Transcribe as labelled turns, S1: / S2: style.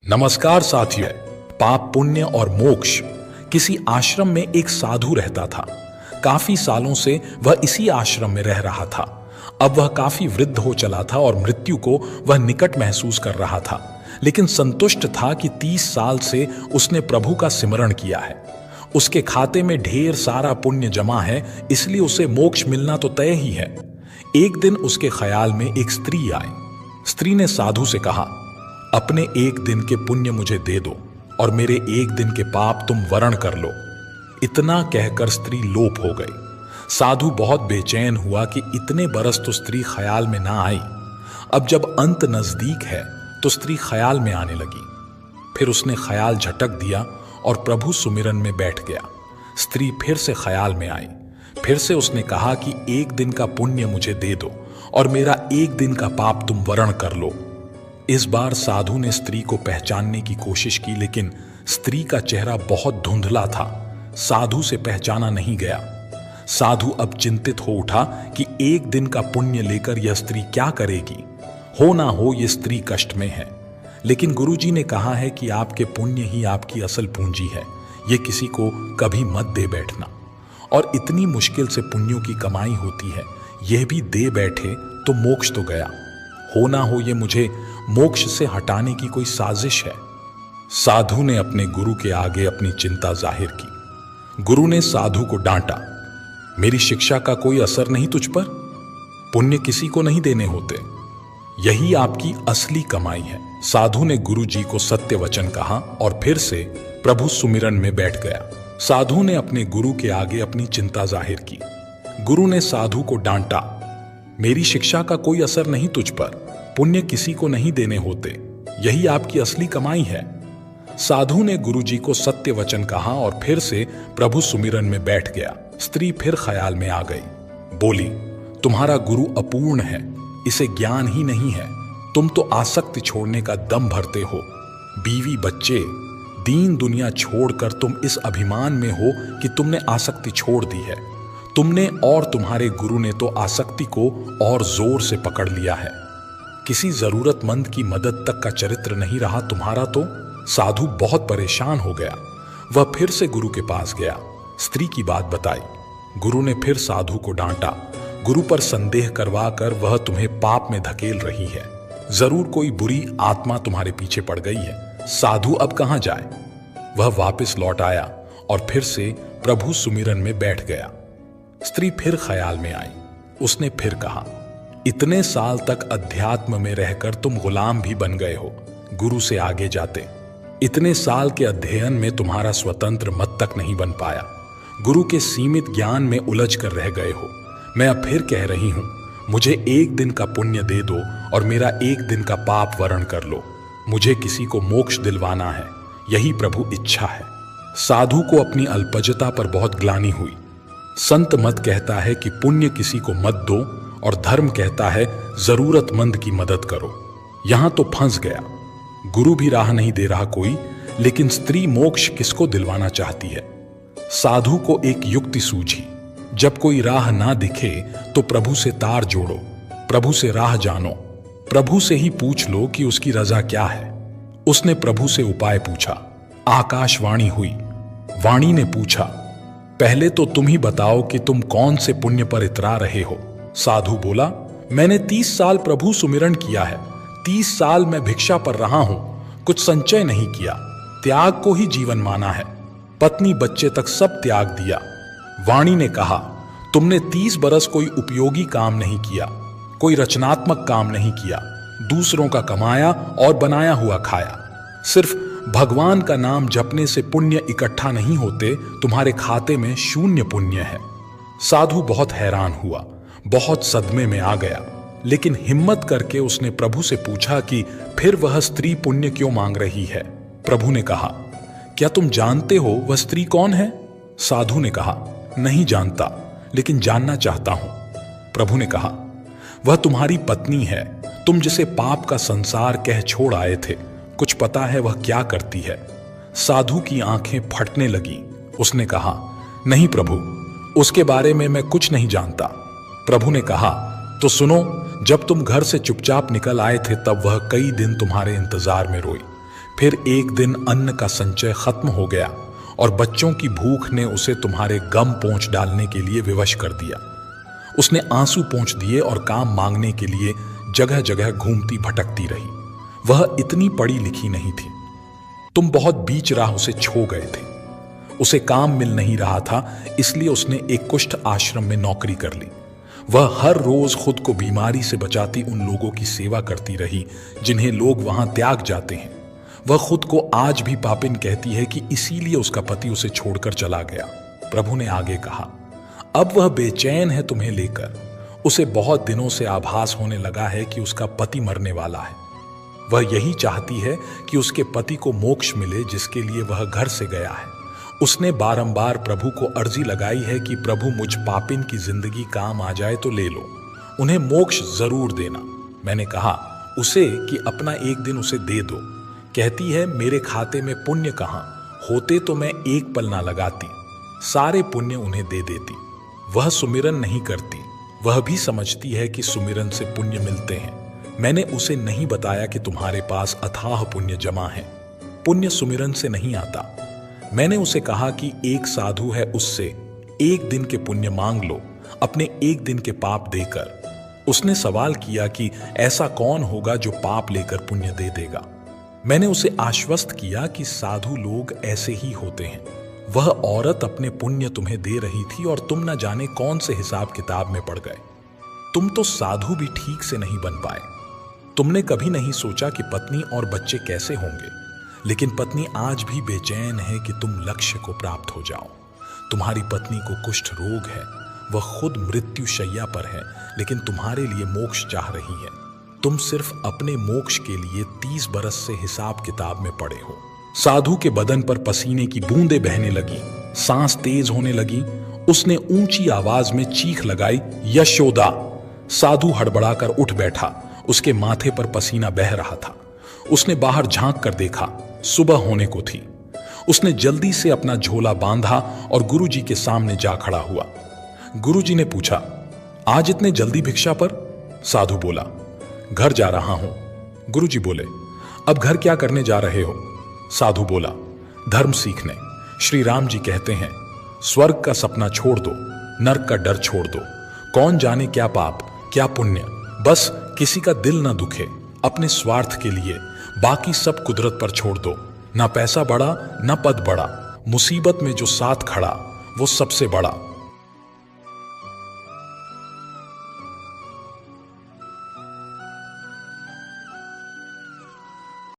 S1: नमस्कार साथियों। पाप पुण्य और मोक्ष। किसी आश्रम में एक साधु रहता था। काफी सालों से वह इसी आश्रम में रह रहा था। अब वह काफी वृद्ध हो चला था और मृत्यु को वह निकट महसूस कर रहा था, लेकिन संतुष्ट था कि 30 साल से उसने प्रभु का सिमरण किया है। उसके खाते में ढेर सारा पुण्य जमा है, इसलिए उसे मोक्ष मिलना तो तय ही है। एक दिन उसके ख्याल में एक स्त्री आई। स्त्री ने साधु से कहा, अपने एक दिन के पुण्य मुझे दे दो और मेरे एक दिन के पाप तुम वरण कर लो। इतना कहकर स्त्री लोप हो गई। साधु बहुत बेचैन हुआ कि इतने बरस तो स्त्री ख्याल में ना आई। अब जब अंत नजदीक है तो स्त्री ख्याल में आने लगी। फिर उसने ख्याल झटक दिया और प्रभु सुमिरन में बैठ गया। स्त्री फिर से ख्याल में आई। फिर से उसने कहा कि एक दिन का पुण्य मुझे दे दो और मेरा एक दिन का पाप तुम वरण कर लो। इस बार साधु ने स्त्री को पहचानने की कोशिश की, लेकिन स्त्री का चेहरा बहुत धुंधला था। साधु से पहचाना नहीं गया। साधु अब चिंतित हो उठा कि एक दिन का पुण्य लेकर यह स्त्री क्या करेगी। हो ना हो यह स्त्री कष्ट में है, लेकिन गुरुजी ने कहा है कि आपके पुण्य ही आपकी असल पूंजी है। यह किसी को कभी मत दे बैठना। और इतनी मुश्किल से पुण्यों की कमाई होती है, यह भी दे बैठे तो मोक्ष तो गया। हो ना हो ये मुझे मोक्ष से हटाने की कोई साजिश है। साधु ने अपने गुरु के आगे अपनी चिंता जाहिर की। गुरु ने साधु को डांटा, मेरी शिक्षा का कोई असर नहीं तुझ पर। पुण्य किसी को नहीं देने होते, यही आपकी असली कमाई है। साधु ने गुरु जी को सत्य वचन कहा और फिर से प्रभु सुमिरन में बैठ गया। साधु ने अपने गुरु के आगे अपनी चिंता जाहिर की। गुरु ने साधु को डांटा, मेरी शिक्षा का कोई असर नहीं तुझ पर। पुण्य किसी को नहीं देने होते, यही आपकी असली कमाई है। साधु ने गुरुजी को सत्य वचन कहा और फिर से प्रभु सुमिरन में बैठ गया। स्त्री फिर ख्याल में आ गई। बोली, तुम्हारा गुरु अपूर्ण है, इसे ज्ञान ही नहीं है। तुम तो आसक्ति छोड़ने का दम भरते हो। बीवी बच्चे दीन दुनिया छोड़कर तुम इस अभिमान में हो कि तुमने आसक्ति छोड़ दी है। तुमने और तुम्हारे गुरु ने तो आसक्ति को और जोर से पकड़ लिया है। किसी जरूरतमंद की मदद तक का चरित्र नहीं रहा तुम्हारा तो। साधु बहुत परेशान हो गया। वह फिर से गुरु के पास गया, स्त्री की बात बताई। गुरु ने फिर साधु को डांटा, गुरु पर संदेह करवा कर वह तुम्हें पाप में धकेल रही है। जरूर कोई बुरी आत्मा तुम्हारे पीछे पड़ गई है। साधु अब कहां जाए। वह वापस लौट आया और फिर से प्रभु सुमिरन में बैठ गया। स्त्री फिर ख्याल में आई। उसने फिर कहा, इतने साल तक अध्यात्म में रहकर तुम गुलाम भी बन गए हो, गुरु से आगे जाते। इतने साल के अध्ययन में तुम्हारा स्वतंत्र मत तक नहीं बन पाया। गुरु के सीमित ज्ञान में उलझ कर रह गए हो। मैं अब फिर कह रही हूं, मुझे एक दिन का पुण्य दे दो और मेरा एक दिन का पाप वरण कर लो। मुझे किसी को मोक्ष दिलवाना है, यही प्रभु इच्छा है। साधु को अपनी अल्पजता पर बहुत ग्लानि हुई। संत मत कहता है कि पुण्य किसी को मत दो और धर्म कहता है जरूरतमंद की मदद करो। यहां तो फंस गया। गुरु भी राह नहीं दे रहा कोई, लेकिन स्त्री मोक्ष किसको दिलवाना चाहती है। साधु को एक युक्ति सूझी, जब कोई राह ना दिखे तो प्रभु से तार जोड़ो, प्रभु से राह जानो, प्रभु से ही पूछ लो कि उसकी रजा क्या है। उसने प्रभु से उपाय पूछा। आकाशवाणी हुई। वाणी ने पूछा, पहले तो तुम ही बताओ कि तुम कौन से पुण्य पर इतरा रहे हो। साधु बोला, मैंने 30 साल प्रभु सुमिरन किया है। 30 साल मैं भिक्षा पर रहा हूं, कुछ संचय नहीं किया, त्याग को ही जीवन माना है। पत्नी बच्चे तक सब त्याग दिया। वाणी ने कहा, तुमने 30 बरस कोई उपयोगी काम नहीं किया, कोई रचनात्मक काम नहीं किया, दूसरों का कमाया और बनाया हुआ खाया। सिर्फ भगवान का नाम जपने से पुण्य इकट्ठा नहीं होते, तुम्हारे खाते में शून्य पुण्य है। साधु बहुत हैरान हुआ, बहुत सदमे में आ गया, लेकिन हिम्मत करके उसने प्रभु से पूछा कि फिर वह स्त्री पुण्य क्यों मांग रही है। प्रभु ने कहा, क्या तुम जानते हो वह स्त्री कौन है। साधु ने कहा, नहीं जानता, लेकिन जानना चाहता हूं। प्रभु ने कहा, वह तुम्हारी पत्नी है, तुम जिसे पाप का संसार कह छोड़ आए थे। कुछ पता है वह क्या करती है। साधु की आंखें फटने लगी। उसने कहा, नहीं प्रभु, उसके बारे में मैं कुछ नहीं जानता। प्रभु ने कहा, तो सुनो, जब तुम घर से चुपचाप निकल आए थे तब वह कई दिन तुम्हारे इंतजार में रोई। फिर एक दिन अन्न का संचय खत्म हो गया और बच्चों की भूख ने उसे तुम्हारे गम पोंछ डालने के लिए विवश कर दिया। उसने आंसू पोंछ दिए और काम मांगने के लिए जगह जगह घूमती भटकती रही। वह इतनी पढ़ी लिखी नहीं थी। तुम बहुत बीच राह उसे छो गए थे। उसे काम मिल नहीं रहा था, इसलिए उसने एक कुष्ठ आश्रम में नौकरी कर ली। वह हर रोज खुद को बीमारी से बचाती उन लोगों की सेवा करती रही जिन्हें लोग वहां त्याग जाते हैं। वह खुद को आज भी पापिन कहती है कि इसीलिए उसका पति उसे छोड़कर चला गया। प्रभु ने आगे कहा, अब वह बेचैन है तुम्हें लेकर। उसे बहुत दिनों से आभास होने लगा है कि उसका पति मरने वाला है। वह यही चाहती है कि उसके पति को मोक्ष मिले, जिसके लिए वह घर से गया है। उसने बारंबार प्रभु को अर्जी लगाई है कि प्रभु मुझ पापिन की जिंदगी काम आ जाए तो ले लो, उन्हें मोक्ष जरूर देना। मैंने कहा उसे कि अपना एक दिन उसे दे दो। कहती है मेरे खाते में पुण्य कहाँ, होते तो मैं एक पल ना लगाती, सारे पुण्य उन्हें दे देती। वह सुमिरन नहीं करती। वह भी समझती है कि सुमिरन से पुण्य मिलते हैं। मैंने उसे नहीं बताया कि तुम्हारे पास अथाह पुण्य जमा है। पुण्य सुमिरन से नहीं आता। मैंने उसे कहा कि एक साधु है, उससे एक दिन के पुण्य मांग लो, अपने एक दिन के पाप देकर। उसने सवाल किया कि ऐसा कौन होगा जो पाप लेकर पुण्य दे देगा। मैंने उसे आश्वस्त किया कि साधु लोग ऐसे ही होते हैं। वह औरत अपने पुण्य तुम्हें दे रही थी और तुम न जाने कौन से हिसाब किताब में पड़ गए। तुम तो साधु भी ठीक से नहीं बन पाए। तुमने कभी नहीं सोचा कि पत्नी और बच्चे कैसे होंगे, लेकिन पत्नी आज भी बेचैन है कि तुम लक्ष्य को प्राप्त हो जाओ। तुम्हारी पत्नी को कुष्ठ रोग है, वह खुद मृत्यु शैया पर है, लेकिन तुम्हारे लिए मोक्ष चाह रही है। तुम सिर्फ अपने मोक्ष के लिए 30 बरस से हिसाब किताब में पड़े हो। साधु के बदन पर पसीने की बूंदें बहने लगी, सांस तेज होने लगी। उसने ऊंची आवाज में चीख लगाई, यशोदा। साधु हड़बड़ाकर उठ बैठा। उसके माथे पर पसीना बह रहा था। उसने बाहर झांक कर देखा, सुबह होने को थी। उसने जल्दी से अपना झोला बांधा और गुरुजी के सामने जा खड़ा हुआ। गुरुजी ने पूछा, आज इतने जल्दी भिक्षा पर? साधु बोला, घर जा रहा हूं। गुरुजी बोले, अब घर क्या करने जा रहे हो? साधु बोला, धर्म सीखने। श्री राम जी कहते हैं, स्वर्ग का सपना छोड़ दो, नरक का डर छोड़ दो। कौन जाने क्या पाप क्या पुण्य, बस किसी का दिल न दुखे। अपने स्वार्थ के लिए बाकी सब कुदरत पर छोड़ दो। ना पैसा बड़ा, ना पद बड़ा, मुसीबत में जो साथ खड़ा वो सबसे बड़ा।